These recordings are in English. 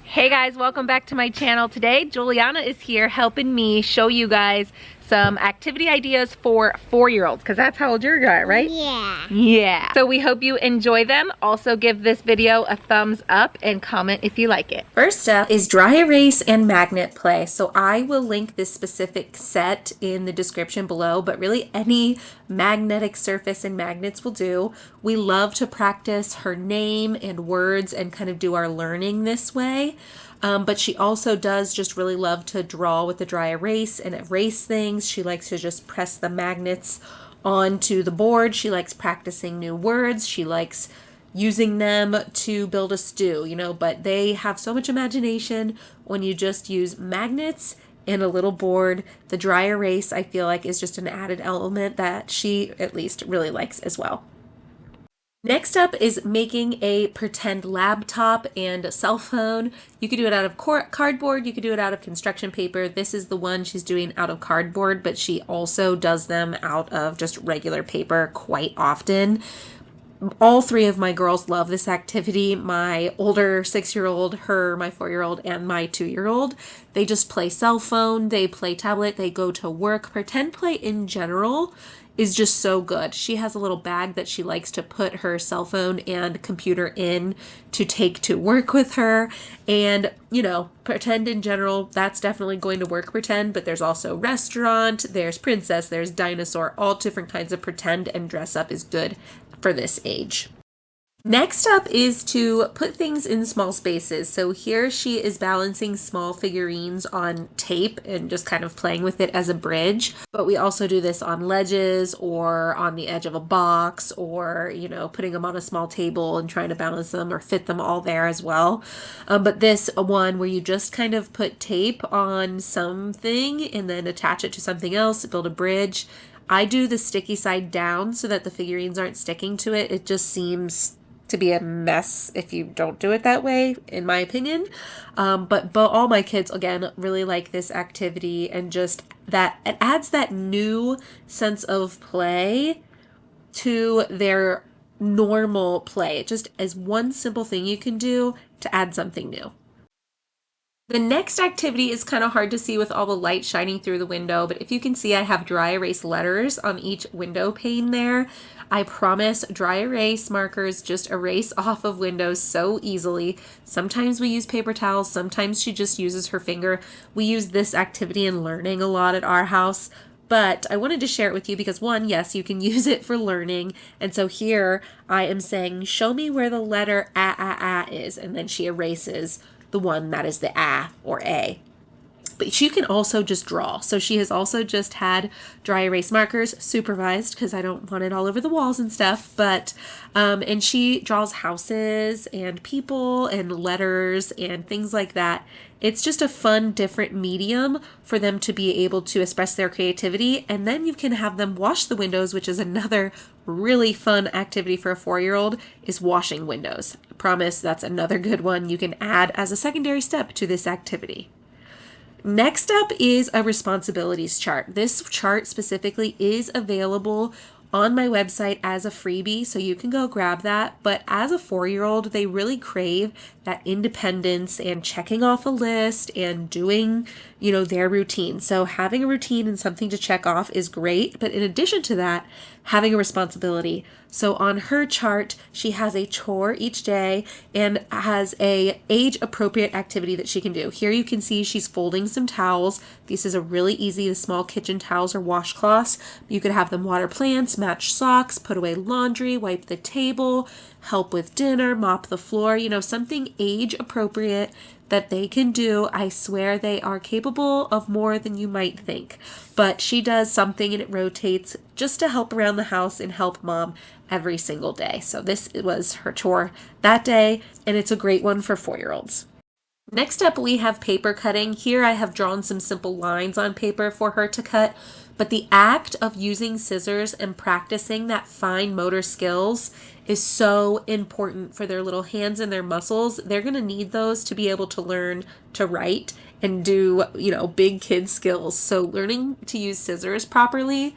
Hey guys, welcome back to my channel. Today, Juliana is here helping me show you guys some activity ideas for 4-year-olds, because that's how old you're at, right? Yeah. Yeah. So we hope you enjoy them. Also give this video a thumbs up and comment if you like it. First up is dry erase and magnet play. So I will link this specific set in the description below, but really any magnetic surface and magnets will do. We love to practice her name and words and kind of do our learning this way. But she also does just really love to draw with the dry erase and erase things. She likes to just press the magnets onto the board. She likes practicing new words. She likes using them to build a stew, but they have so much imagination when you just use magnets and a little board. The dry erase, I feel like, is just an added element that she at least really likes as well. Next up is making a pretend laptop and a cell phone. You could do it out of cardboard, you could do it out of construction paper. This is the one she's doing out of cardboard, but she also does them out of just regular paper quite often. All three of my girls love this activity. My older 6-year-old, my 4-year-old, and my 2-year-old. They just play cell phone, they play tablet, they go to work. Pretend play in general is just so good. She has a little bag that she likes to put her cell phone and computer in to take to work with her. And, pretend in general, that's definitely going to work pretend, but there's also restaurant, there's princess, there's dinosaur, all different kinds of pretend, and dress up is good for this age. Next up is to put things in small spaces. So here she is balancing small figurines on tape and just kind of playing with it as a bridge. But we also do this on ledges or on the edge of a box, or, putting them on a small table and trying to balance them or fit them all there as well. But this one where you just kind of put tape on something and then attach it to something else, build a bridge. I do the sticky side down so that the figurines aren't sticking to it. It just seems to be a mess if you don't do it that way, in my opinion. But all my kids, again, really like this activity, and just that it adds that new sense of play to their normal play. It just is one simple thing you can do to add something new. The next activity is kind of hard to see with all the light shining through the window, but if you can see, I have dry erase letters on each window pane there. I promise dry erase markers just erase off of windows so easily. Sometimes we use paper towels, sometimes she just uses her finger. We use this activity in learning a lot at our house. But I wanted to share it with you because, one, yes, you can use it for learning. And so here I am saying, show me where the letter A is. And then she erases the one that is the A or A. But you can also just draw. So she has also just had dry erase markers supervised, because I don't want it all over the walls and stuff. But and she draws houses and people and letters and things like that. It's just a fun, different medium for them to be able to express their creativity. And then you can have them wash the windows, which is another really fun activity for a 4-year-old, is washing windows. I promise that's another good one you can add as a secondary step to this activity. Next up is a responsibilities chart. This chart specifically is available on my website as a freebie, so you can go grab that. But as a 4-year-old, they really crave that independence and checking off a list and doing, their routine. So having a routine and something to check off is great. But in addition to that, having a responsibility. So on her chart, she has a chore each day and has a age-appropriate activity that she can do. Here you can see she's folding some towels. This is a really easy, the small kitchen towels or washcloths. You could have them water plants, match socks, put away laundry, wipe the table, help with dinner, mop the floor, something age-appropriate that they can do. I swear they are capable of more than you might think. But she does something and it rotates just to help around the house and help mom every single day. So this was her chore that day, and it's a great one for 4-year-olds. Next up, we have paper cutting. Here I have drawn some simple lines on paper for her to cut, but the act of using scissors and practicing that fine motor skills is so important for their little hands and their muscles. They're going to need those to be able to learn to write and do, big kid skills. So learning to use scissors properly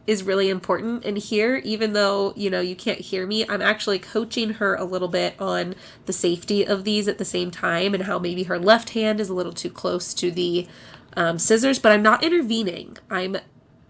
is really important. And here, even though, you know, you can't hear me, I'm actually coaching her a little bit on the safety of these at the same time and how maybe her left hand is a little too close to the scissors, but I'm not intervening. I'm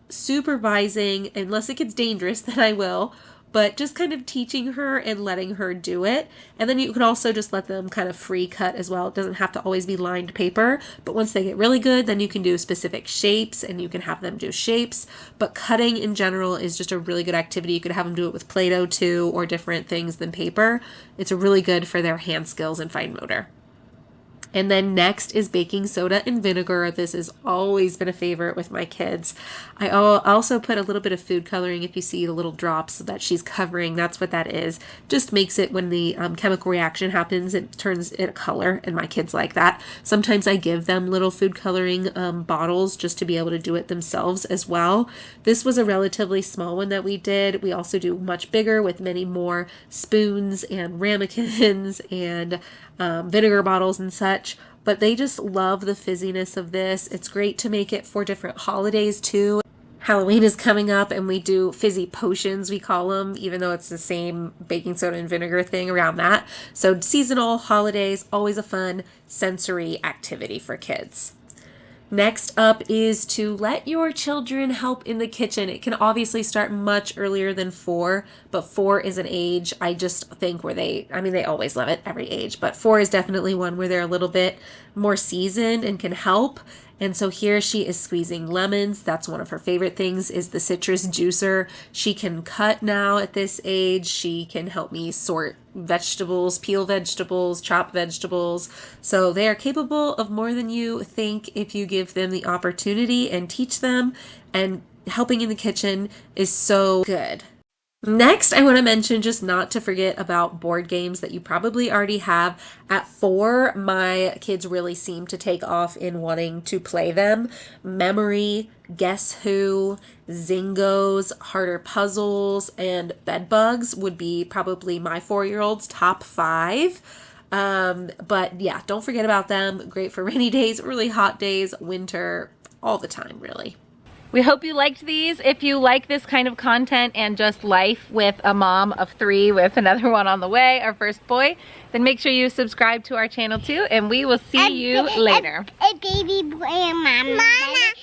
supervising, unless it gets dangerous, then I will, but just kind of teaching her and letting her do it. And then you can also just let them kind of free cut as well. It doesn't have to always be lined paper, but once they get really good, then you can do specific shapes and you can have them do shapes. But cutting in general is just a really good activity. You could have them do it with Play-Doh too, or different things than paper. It's really good for their hand skills and fine motor. And then next is baking soda and vinegar. This has always been a favorite with my kids. I also put a little bit of food coloring. If you see the little drops that she's covering, that's what that is. Just makes it, when the chemical reaction happens, it turns it a color, and my kids like that. Sometimes I give them little food coloring bottles just to be able to do it themselves as well. This was a relatively small one that we did. We also do much bigger with many more spoons and ramekins and vinegar bottles and such, but they just love the fizziness of this. It's great to make it for different holidays too. Halloween is coming up and we do fizzy potions, we call them, even though it's the same baking soda and vinegar thing around that. So seasonal, holidays, always a fun sensory activity for kids. Next up is to let your children help in the kitchen. It can obviously start much earlier than 4, but 4 is an age I just think where they always love it, every age, but 4 is definitely one where they're a little bit more seasoned and can help. And so here she is squeezing lemons. That's one of her favorite things, is the citrus juicer. She can cut now at this age. She can help me sort vegetables, peel vegetables, chop vegetables. So they are capable of more than you think if you give them the opportunity and teach them. And helping in the kitchen is so good. Next, I want to mention, just not to forget about board games that you probably already have. At 4, my kids really seem to take off in wanting to play them. Memory, Guess Who, Zingos, Harder Puzzles, and Bed Bugs would be probably my 4-year-old's top 5. But yeah, don't forget about them. Great for rainy days, really hot days, winter, all the time, really. We hope you liked these. If you like this kind of content and just life with a mom of 3 with another one on the way, our first boy, then make sure you subscribe to our channel too, and we will see you later. A baby boy and mama.